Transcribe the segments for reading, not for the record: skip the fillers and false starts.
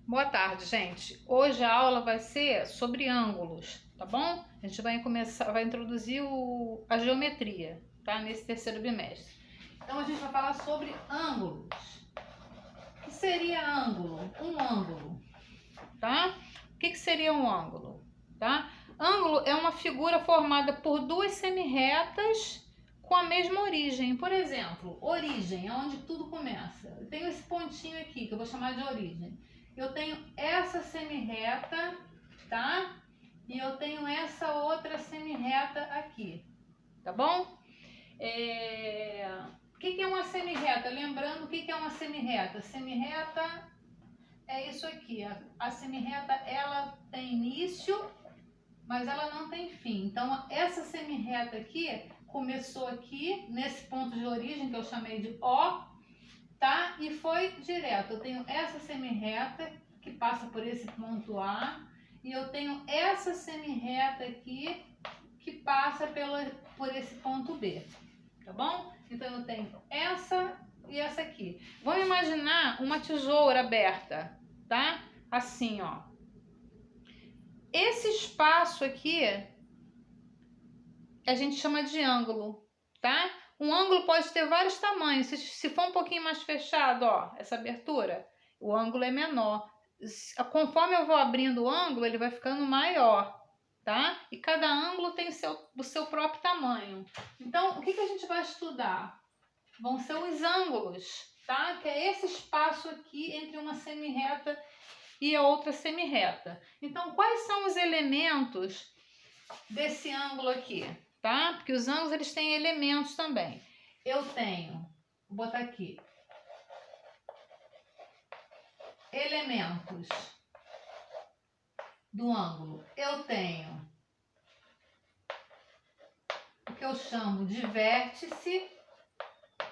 Boa tarde, gente. Hoje a aula vai ser sobre ângulos, tá bom? A gente vai introduzir a geometria, tá? Nesse terceiro bimestre. Então a gente vai falar sobre ângulos. O que seria ângulo? Um ângulo, tá? O que seria um ângulo, tá? Ângulo é uma figura formada por duas semirretas com a mesma origem. Por exemplo, origem é onde tudo começa. Eu tenho esse pontinho aqui que eu vou chamar de origem. Eu tenho essa semirreta, tá? E eu tenho essa outra semirreta aqui, tá bom? O que é uma semirreta? Lembrando o que é uma semirreta. Semirreta é isso aqui. A semirreta, ela tem início, mas ela não tem fim. Então, essa semirreta aqui começou aqui, nesse ponto de origem que eu chamei de O, tá? E foi direto. Eu tenho essa semirreta que passa por esse ponto A e eu tenho essa semirreta aqui que passa por esse ponto B, tá bom? Então eu tenho essa e essa aqui. Vamos imaginar uma tesoura aberta, tá? Assim, ó. Esse espaço aqui a gente chama de ângulo, tá? Um ângulo pode ter vários tamanhos. Se for um pouquinho mais fechado, ó, essa abertura, o ângulo é menor. Conforme eu vou abrindo o ângulo, ele vai ficando maior, tá? E cada ângulo tem o seu próprio tamanho. Então, o que a gente vai estudar? Vão ser os ângulos, tá? Que é esse espaço aqui entre uma semirreta e a outra semirreta. Então, quais são os elementos desse ângulo aqui? Tá? Porque os ângulos eles têm elementos também. Eu tenho, vou botar aqui, elementos do ângulo. Eu tenho o que eu chamo de vértice.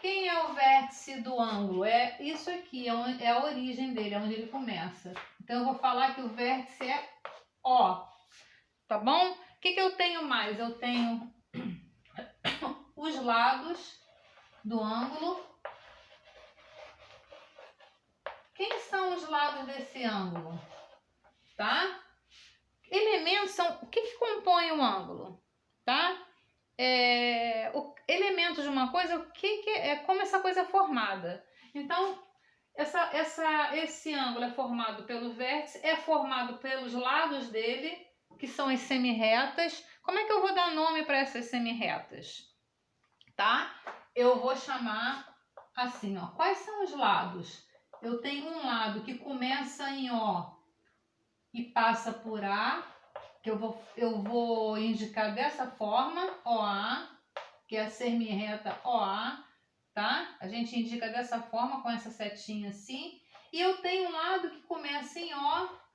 Quem é o vértice do ângulo? É isso aqui, é a origem dele, é onde ele começa. Então eu vou falar que o vértice é O, tá bom? O que eu tenho mais? Eu tenho os lados do ângulo. Quem são os lados desse ângulo? Tá? Elementos são o que compõe um ângulo, tá? Elementos de uma coisa, como essa coisa é formada. Então, esse ângulo é formado pelo vértice, é formado pelos lados dele, que são as semirretas. Como é que eu vou dar nome para essas semirretas? Tá? Eu vou chamar assim, ó. Quais são os lados? Eu tenho um lado que começa em O e passa por A, que eu vou indicar dessa forma, OA, que é a semirreta OA, tá? A gente indica dessa forma, com essa setinha assim. E eu tenho um lado que começa em O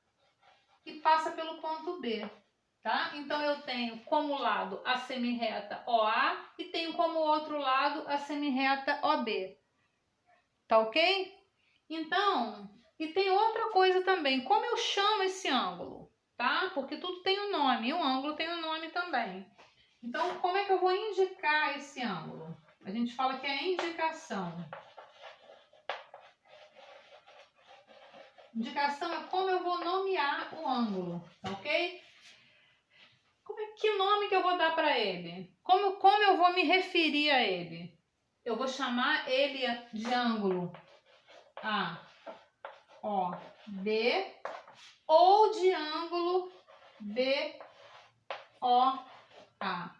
e passa pelo ponto B, tá? Então eu tenho como lado a semirreta OA e tenho como outro lado a semirreta OB. Tá ok? Então, e tem outra coisa também, como eu chamo esse ângulo, tá? Porque tudo tem um nome, e o ângulo tem um nome também. Então, como é que eu vou indicar esse ângulo? A gente fala que é a indicação. Indicação é como eu vou nomear o ângulo, tá ok? Que nome que eu vou dar para ele? Como eu vou me referir a ele? Eu vou chamar ele de ângulo A, O, B, ou de ângulo B, O, A.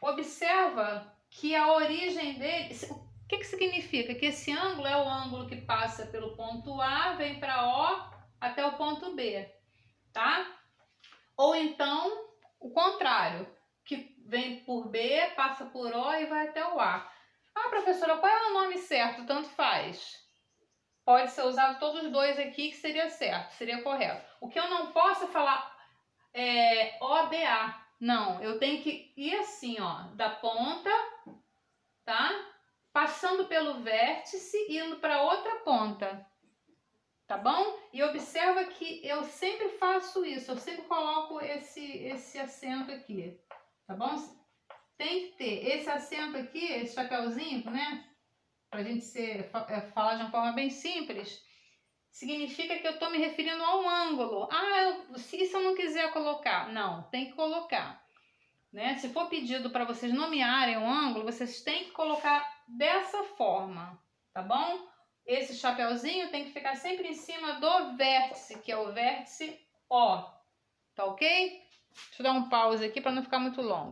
Observa que a origem dele, o que significa? Que esse ângulo é o ângulo que passa pelo ponto A, vem para O até o ponto B, tá? Ou então, o contrário, que vem por B, passa por O e vai até o A. Ah, professora, qual é o nome certo? Tanto faz. Pode ser usado todos os dois aqui que seria certo, seria correto. O que eu não posso falar é OBA. Não, eu tenho que ir assim, ó, da ponta, tá? Passando pelo vértice e indo para outra ponta, tá bom? E observa que eu sempre faço isso, eu sempre coloco esse acento aqui, tá bom? Tem que ter esse acento aqui, esse chapéuzinho, né? Pra gente falar de uma forma bem simples. significa que eu estou me referindo a um ângulo. Se eu não quiser colocar, não, tem que colocar. Né? Se for pedido para vocês nomearem um ângulo, vocês têm que colocar dessa forma, tá bom? Esse chapeuzinho tem que ficar sempre em cima do vértice, que é o vértice O, tá ok? Deixa eu dar um pause aqui para não ficar muito longo.